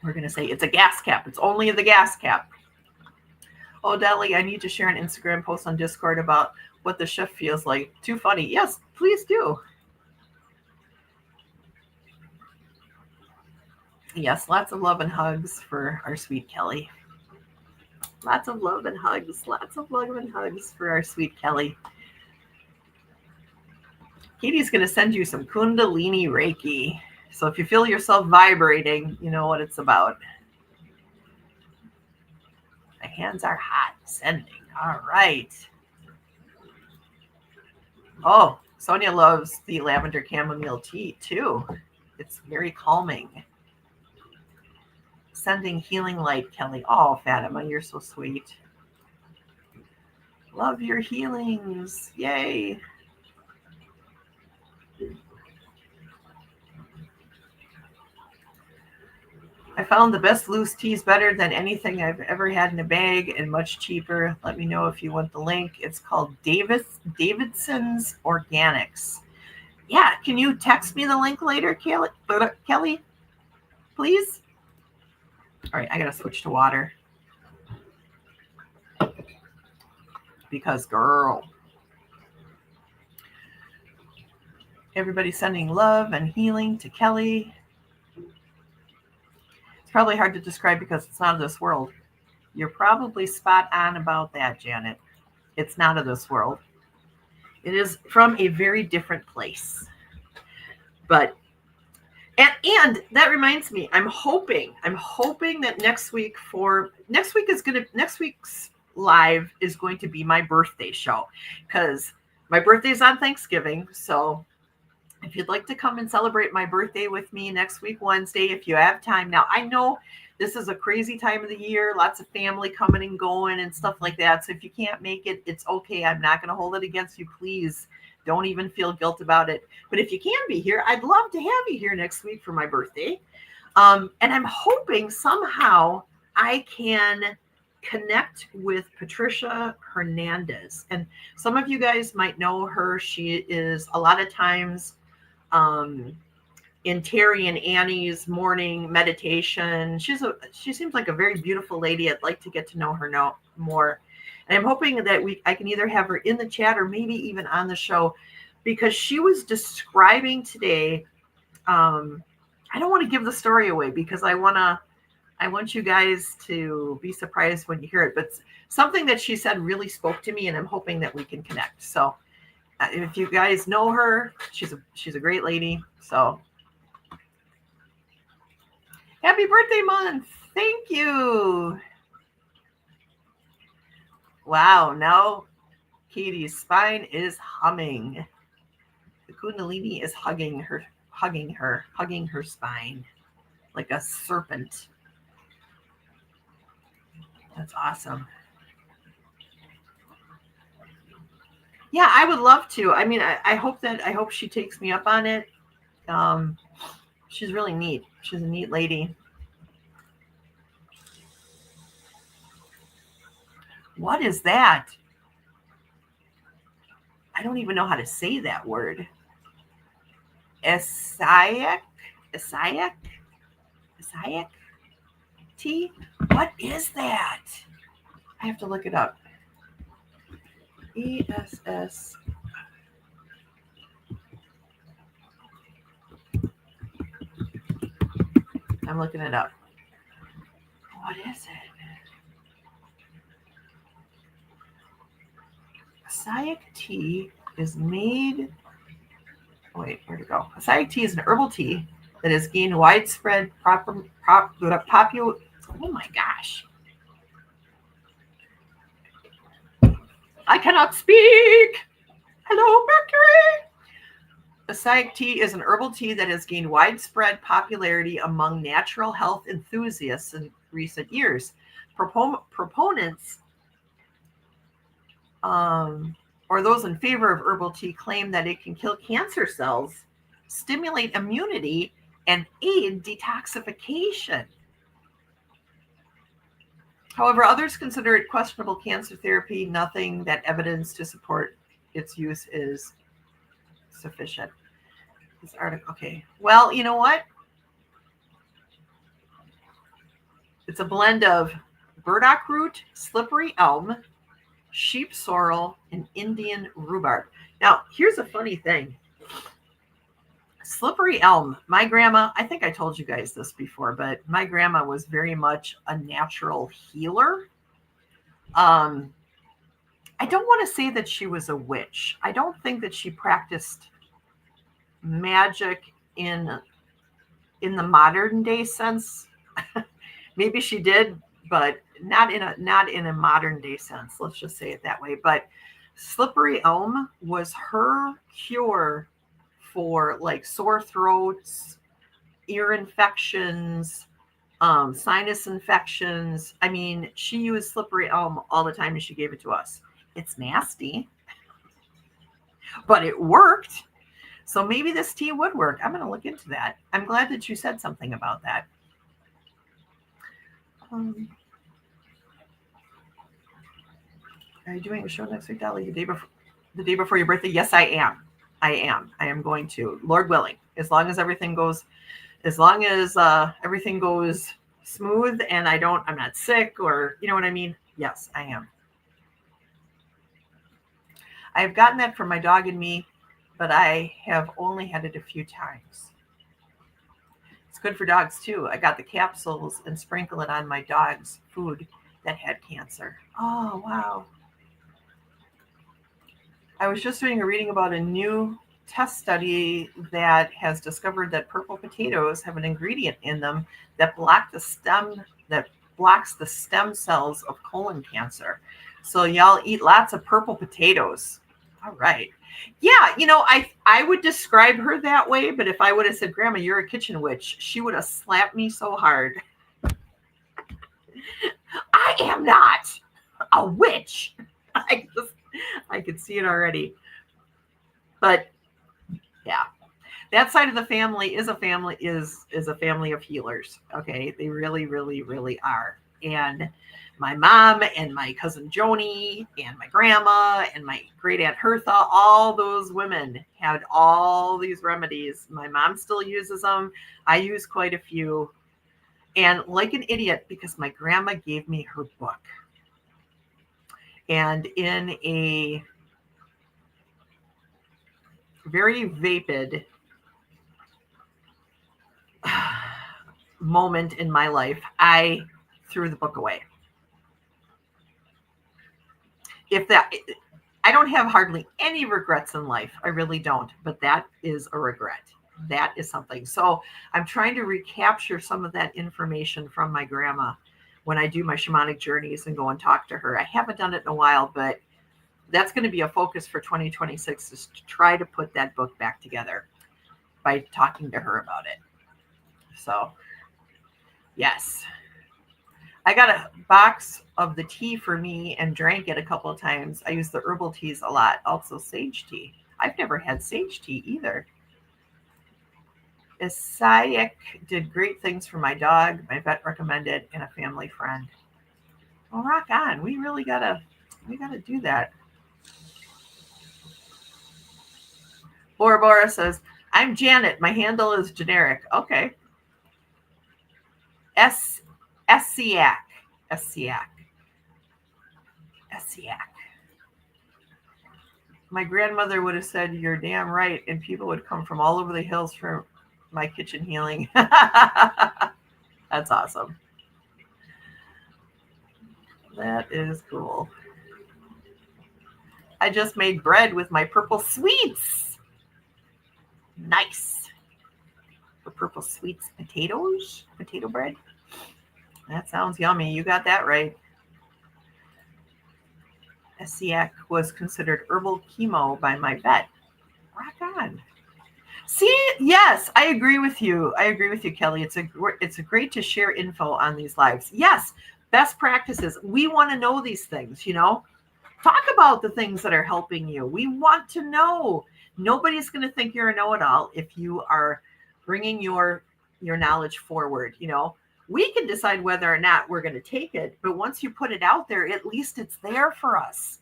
We're going to say it's a gas cap. It's only the gas cap. Oh, Dali, I need to share an Instagram post on Discord about what the shift feels like. Too funny. Yes, please do. Yes, lots of love and hugs for our sweet Kelly. Lots of love and hugs. Lots of love and hugs for our sweet Kelly. Katie's going to send you some Kundalini Reiki. So if you feel yourself vibrating, you know what it's about. My hands are hot. Sending. All right. Oh, Sonia loves the lavender chamomile tea too. It's very calming. Sending healing light, Kelly. Oh, Fatima, you're so sweet. Love your healings. Yay. I found the best loose teas better than anything I've ever had in a bag and much cheaper. Let me know if you want the link. It's called Davidson's Organics. Yeah, can you text me the link later, Kelly, please? All right, I gotta switch to water. Because, girl, everybody's sending love and healing to Kelly. It's probably hard to describe because it's not of this world. You're probably spot on about that, Janet. It's not of this world. It is from a very different place. But and that reminds me, I'm hoping that next week's live is going to be my birthday show, because my birthday's on Thanksgiving. So if you'd like to come and celebrate my birthday with me next week, Wednesday, if you have time. Now, I know this is a crazy time of the year, lots of family coming and going and stuff like that. So if you can't make it, it's okay. I'm not going to hold it against you. Please don't even feel guilt about it. But if you can be here, I'd love to have you here next week for my birthday. And I'm hoping somehow I can connect with Patricia Hernandez. And some of you guys might know her. She is a lot of times in Terry and Annie's morning meditation. She seems like a very beautiful lady. I'd like to get to know her more. And I'm hoping that I can either have her in the chat or maybe even on the show, because she was describing today. I don't want to give the story away because I want you guys to be surprised when you hear it. But something that she said really spoke to me, and I'm hoping that we can connect. So if you guys know her, she's a great lady. So happy birthday month. Thank you. Wow, now Katie's spine is humming. The Kundalini is hugging her spine like a serpent. That's awesome. Yeah, I would love to. I mean, I hope she takes me up on it. She's really neat. She's a neat lady. What is that? I don't even know how to say that word. Essaic tea? What is that? I have to look it up. ESS. I'm looking it up. What is it? Acai tea is made. Wait, where'd it go? Acai tea is an herbal tea that has gained widespread popular. Oh my gosh. I cannot speak. Hello, Mercury. Acai tea is an herbal tea that has gained widespread popularity among natural health enthusiasts in recent years. Proponents or those in favor of herbal tea claim that it can kill cancer cells, stimulate immunity, and aid detoxification. However, others consider it questionable cancer therapy. Nothing that evidence to support its use is sufficient. This article, okay. Well, you know what? It's a blend of burdock root, slippery elm, sheep sorrel, and Indian rhubarb. Now, here's a funny thing. Slippery elm. My grandma, I think I told you guys this before, but my grandma was very much a natural healer. I don't want to say that she was a witch. I don't think that she practiced magic in the modern day sense. Maybe she did, but not in a modern day sense. Let's just say it that way. But slippery elm was her cure for like sore throats, ear infections, sinus infections. I mean, she used slippery elm all the time and she gave it to us. It's nasty, but it worked. So maybe this tea would work. I'm going to look into that. I'm glad that you said something about that. Are you doing a show next week, Dolly? The day before your birthday? Yes, I am. I am. I am going to, Lord willing, as long as everything goes smooth and I'm not sick, or you know what I mean? Yes, I am. I've gotten that from my dog and me, but I have only had it a few times. It's good for dogs too. I got the capsules and sprinkle it on my dog's food that had cancer. Oh, wow. I was just doing a reading about a new test study that has discovered that purple potatoes have an ingredient in them that blocks the stem cells of colon cancer. So y'all eat lots of purple potatoes. All right. Yeah, I would describe her that way, but if I would have said, Grandma, you're a kitchen witch, she would have slapped me so hard. I am not a witch. I could see it already. But yeah, that side of the family is a family of healers. Okay, they really, really, really are. And my mom and my cousin Joni and my grandma and my great aunt Hertha, all those women had all these remedies. My mom still uses them. I use quite a few. And like an idiot, because my grandma gave me her book. And in a very vapid moment in my life, I threw the book away. I don't have hardly any regrets in life. I really don't, but that is a regret. That is something. So I'm trying to recapture some of that information from my grandma when I do my shamanic journeys and go and talk to her. I haven't done it in a while, but that's going to be a focus for 2026, is to try to put that book back together by talking to her about it. So, yes. I got a box of the tea for me and drank it a couple of times. I use the herbal teas a lot. Also sage tea. I've never had sage tea either. Isaiah did great things for my dog. My vet recommended, and a family friend. Well, rock on. We gotta do that. Bora Bora says, I'm Janet. My handle is generic. Okay. Essiac. My grandmother would have said, you're damn right, and people would come from all over the hills for my kitchen healing. That's awesome. That is cool. I just made bread with my purple sweets. Nice. The purple sweets potato bread. That sounds yummy. You got that right. Essiac was considered herbal chemo by my vet. Rock on. See, yes, I agree with you. Kelly. It's a great to share info on these lives. Yes, best practices. We want to know these things, Talk about the things that are helping you. We want to know. Nobody's going to think you're a know-it-all if you are bringing your knowledge forward, We can decide whether or not we're going to take it, but once you put it out there, at least it's there for us,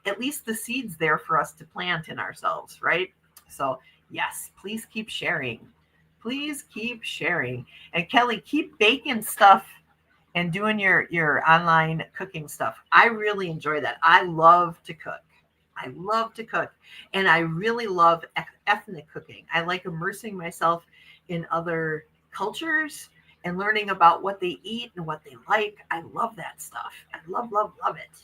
At least the seed's there for us to plant in ourselves, right? So, yes, please keep sharing. And Kelly, keep baking stuff and doing your online cooking stuff. I really enjoy that. I love to cook. And I really love ethnic cooking. I like immersing myself in other cultures and learning about what they eat and what they like. I love that stuff. I love it,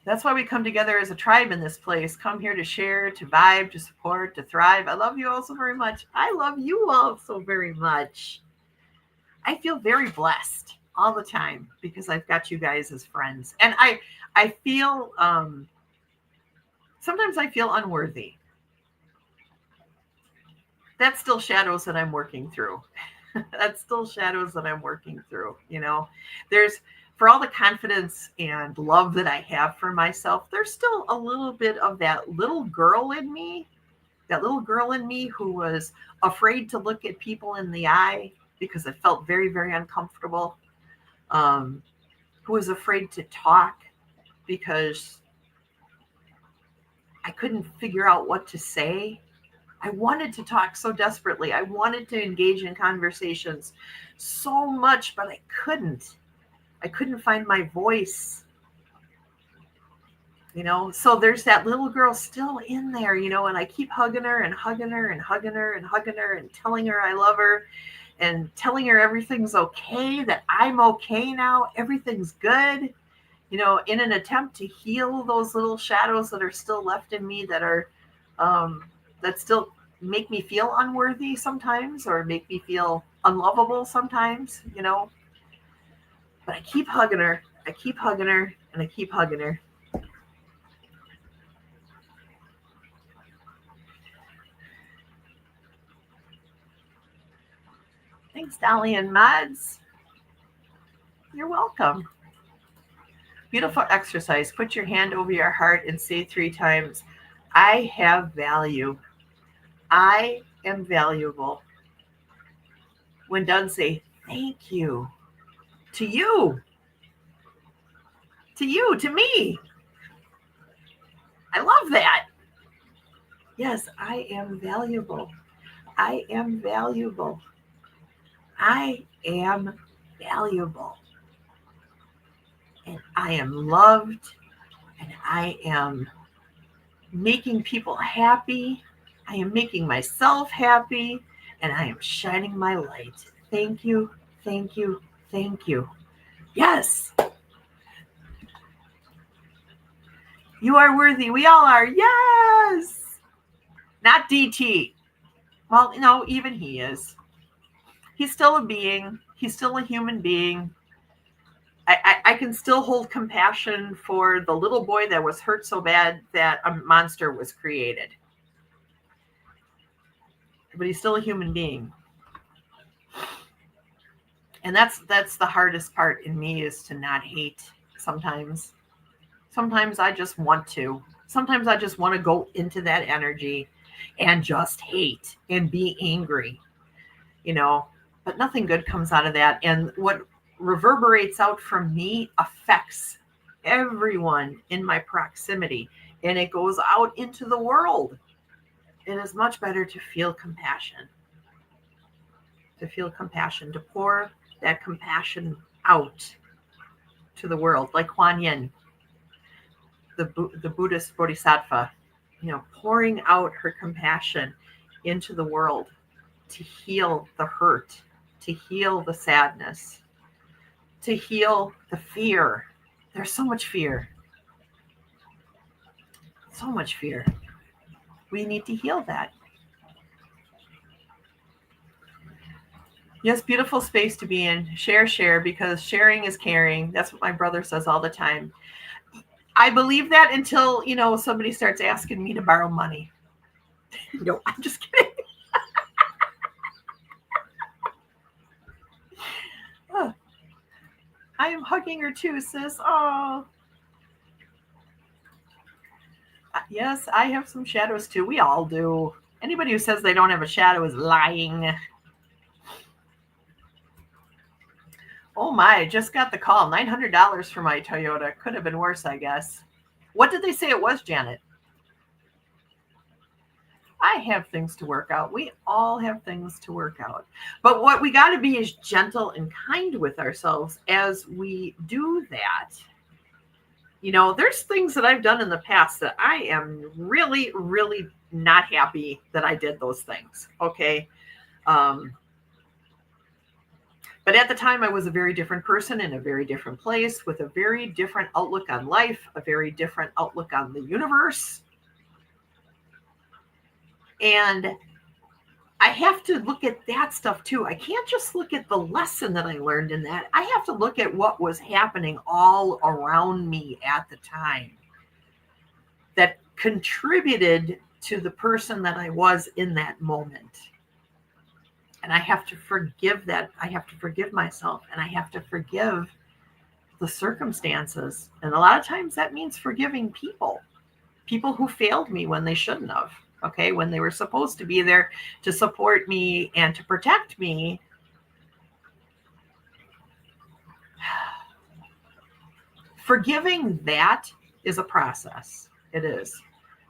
That's why we come together as a tribe in this place. Come here to share, to vibe, to support, to thrive. I love you all so very much. I love you all so very much. I feel very blessed all the time because I've got you guys as friends. And I feel, sometimes I feel unworthy. That's still shadows that I'm working through. There's, for all the confidence and love that I have for myself, there's still a little bit of that little girl in me who was afraid to look at people in the eye because I felt very, very uncomfortable, who was afraid to talk because I couldn't figure out what to say. I wanted to talk so desperately. I wanted to engage in conversations so much, but I couldn't. I couldn't find my voice. So there's that little girl still in there, and I keep hugging her and hugging her and hugging her and hugging her and telling her I love her and telling her everything's okay, that I'm okay now, everything's good, in an attempt to heal those little shadows that are still left in me that are, that still make me feel unworthy sometimes or make me feel unlovable sometimes, but I keep hugging her, and I keep hugging her. Thanks, Dolly and Mods. You're welcome. Beautiful exercise. Put your hand over your heart and say 3 times, I have value. I am valuable. When done, say thank you. To you. To you, to me. I love that. Yes, I am valuable. I am valuable. I am valuable. And I am loved. And I am making people happy. I am making myself happy. And I am shining my light. Thank you. Thank you. Thank you. Yes. You are worthy. We all are. Yes. Not DT. Well, no, even he is. He's still a being. He's still a human being. I can still hold compassion for the little boy that was hurt so bad that a monster was created. But he's still a human being. And that's the hardest part in me, is to not hate sometimes. Sometimes I just want to. Sometimes I just want to go into that energy and just hate and be angry, but nothing good comes out of that. And what reverberates out from me affects everyone in my proximity, and it goes out into the world. It is much better to feel compassion, to pour that compassion out to the world, like Kuan Yin, the Buddhist bodhisattva, pouring out her compassion into the world to heal the hurt, to heal the sadness, to heal the fear. There's so much fear. So much fear. We need to heal that. Yes, beautiful space to be in. Share, because sharing is caring. That's what my brother says all the time. I believe that until, somebody starts asking me to borrow money. No, I'm just kidding. Oh, I am hugging her too, sis. Oh. Yes, I have some shadows too. We all do. Anybody who says they don't have a shadow is lying. Oh my, I just got the call. $900 for my Toyota. Could have been worse, I guess. What did they say it was, Janet? I have things to work out. We all have things to work out. But what we got to be is gentle and kind with ourselves as we do that. There's things that I've done in the past that I am really, really not happy that I did those things. Okay. But at the time, I was a very different person in a very different place with a very different outlook on life, a very different outlook on the universe. And I have to look at that stuff too. I can't just look at the lesson that I learned in that. I have to look at what was happening all around me at the time that contributed to the person that I was in that moment. And I have to forgive that. I have to forgive myself, and I have to forgive the circumstances. And a lot of times that means forgiving people who failed me when they shouldn't have. Okay, when they were supposed to be there to support me and to protect me, Forgiving that is a process. It is.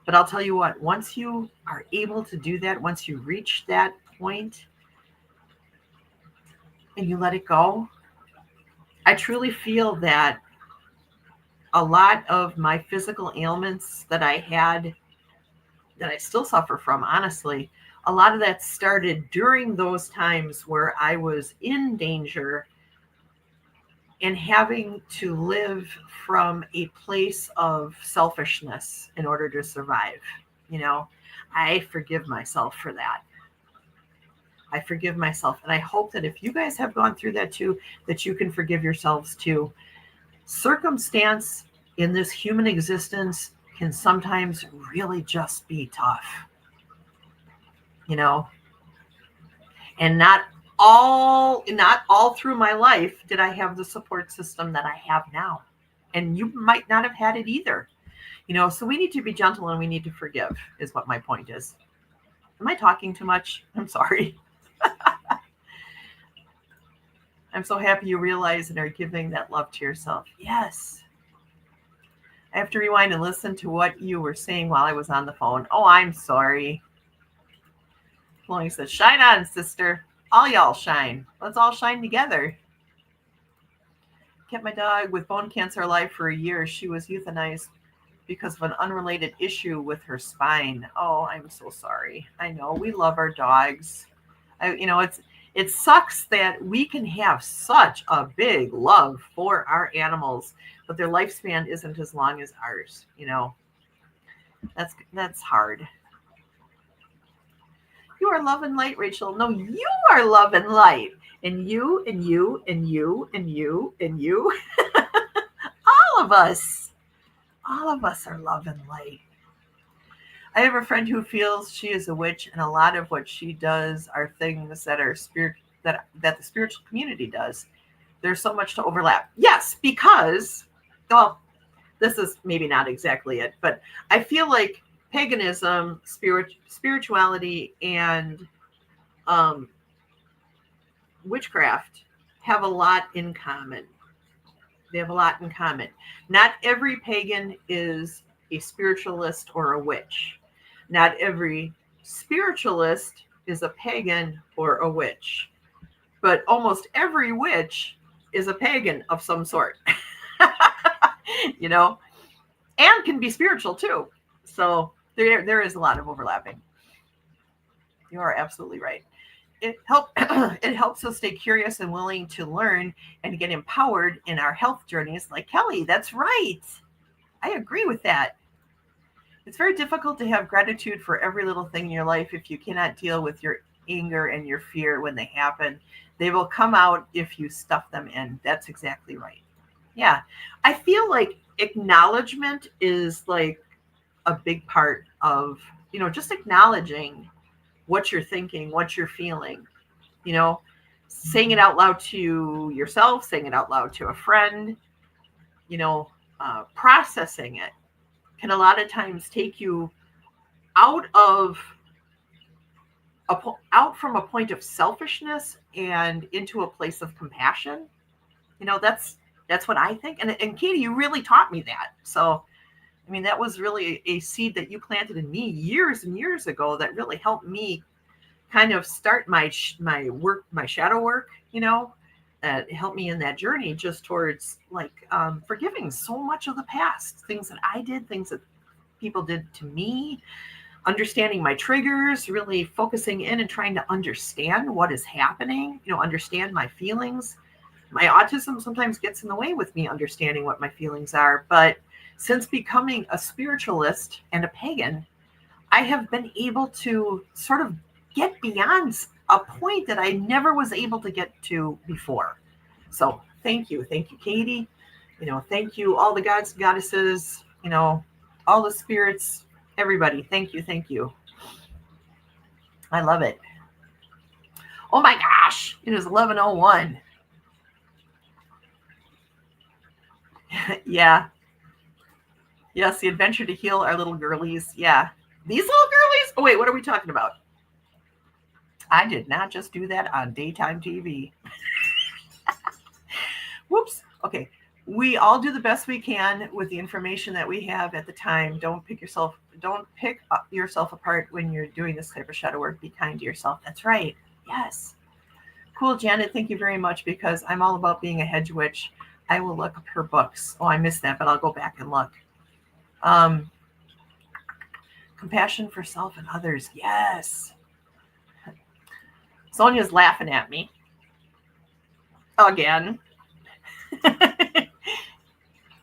But I'll tell you what, once you are able to do that, once you reach that point and you let it go, I truly feel that a lot of my physical ailments that I had, that I still suffer from, honestly, a lot of that started during those times where I was in danger and having to live from a place of selfishness in order to survive. You know, I forgive myself for that. I forgive myself. And I hope that if you guys have gone through that too, that you can forgive yourselves too. Circumstance in this human existence can sometimes really just be tough, you know, and not all through my life did I have the support system that I have now. And you might not have had it either, you know, so we need to be gentle and we need to forgive is what my point is. Am I talking too much? I'm sorry. I'm so happy you realize and are giving that love to yourself. Yes. I have to rewind and listen to what you were saying while I was on the phone. Oh, I'm sorry. Chloe says, shine on, sister. All y'all shine. Let's all shine together. Kept my dog with bone cancer alive for a year. She was euthanized because of an unrelated issue with her spine. Oh, I'm so sorry. I know we love our dogs. It sucks that we can have such a big love for our animals, but their lifespan isn't as long as ours. You know, that's hard. You are love and light, Rachel. No, you are love and light. And you, and you, and you, and you, and you. All of us are love and light. I have a friend who feels she is a witch, and a lot of what she does are things that are that the spiritual community does. There's so much to overlap. Yes, because, well, this is maybe not exactly it, but I feel like paganism, spirituality, and witchcraft have a lot in common. They have a lot in common. Not every pagan is a spiritualist or a witch. Not every spiritualist is a pagan or a witch. But almost every witch is a pagan of some sort. You know, and can be spiritual too. So there is a lot of overlapping. You are absolutely right. It helps us stay curious and willing to learn and get empowered in our health journeys. Like Kelly, that's right. I agree with that. It's very difficult to have gratitude for every little thing in your life if you cannot deal with your anger and your fear when they happen. They will come out if you stuff them in. That's exactly right. Yeah. I feel like acknowledgement is like a big part of, you know, just acknowledging what you're thinking, what you're feeling, you know, saying it out loud to yourself, saying it out loud to a friend, you know, processing it can a lot of times take you out from a point of selfishness and into a place of compassion. You know, that's what I think. And Katie, you really taught me that. So, I mean, that was really a seed that you planted in me years and years ago that really helped me kind of start my work, my shadow work, you know, that helped me in that journey just towards like forgiving so much of the past, things that I did, things that people did to me, understanding my triggers, really focusing in and trying to understand what is happening, you know, understand my feelings. My autism sometimes gets in the way with me understanding what my feelings are. But since becoming a spiritualist and a pagan, I have been able to sort of get beyond a point that I never was able to get to before. So thank you. Thank you, Katie. You know, thank you, all the gods, goddesses, you know, all the spirits, everybody. Thank you. Thank you. I love it. Oh my gosh. It is 11:01. Yeah. Yes, the adventure to heal our little girlies. Yeah. These little girlies? Oh, wait, what are we talking about? I did not just do that on daytime TV. Whoops. Okay, we all do the best we can with the information that we have at the time. Don't pick yourself apart when you're doing this type of shadow work. Be kind to yourself. That's right. Yes. Cool, Janet. Thank you very much, because I'm all about being a hedge witch. I will look up her books. Oh, I missed that, but I'll go back and look. Compassion for self and others. Yes. Sonia's laughing at me. Again.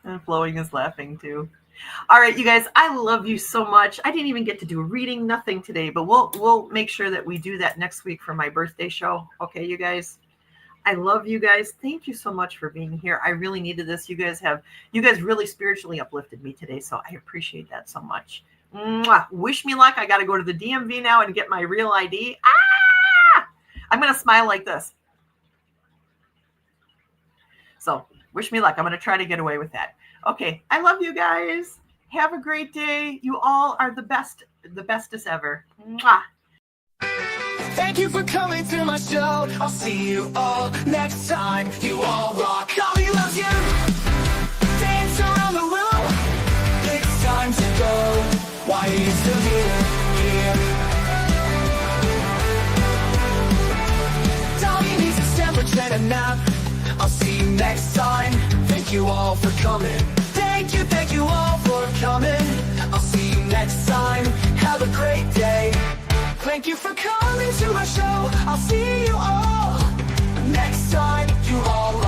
And Flowing is laughing too. All right, you guys, I love you so much. I didn't even get to do a reading, nothing today, but we'll make sure that we do that next week for my birthday show. Okay, you guys. I love you guys. Thank you so much for being here. I really needed this. You guys really spiritually uplifted me today, so I appreciate that so much. Mwah. Wish me luck. I got to go to the DMV now and get my real ID. Ah! I'm going to smile like this. So wish me luck. I'm going to try to get away with that. Okay. I love you guys. Have a great day. You all are the bestest ever. Mwah. Thank you for coming to my show. I'll see you all next time. You all rock. Dolly loves you. Dance around the room. It's time to go. Why are you still here? Dolly needs a sandwich and a nap. I'll see you next time. Thank you all for coming. Thank you all for coming. I'll see you next time. Have a great day. Thank you for coming to my show. I'll see you all next time. You all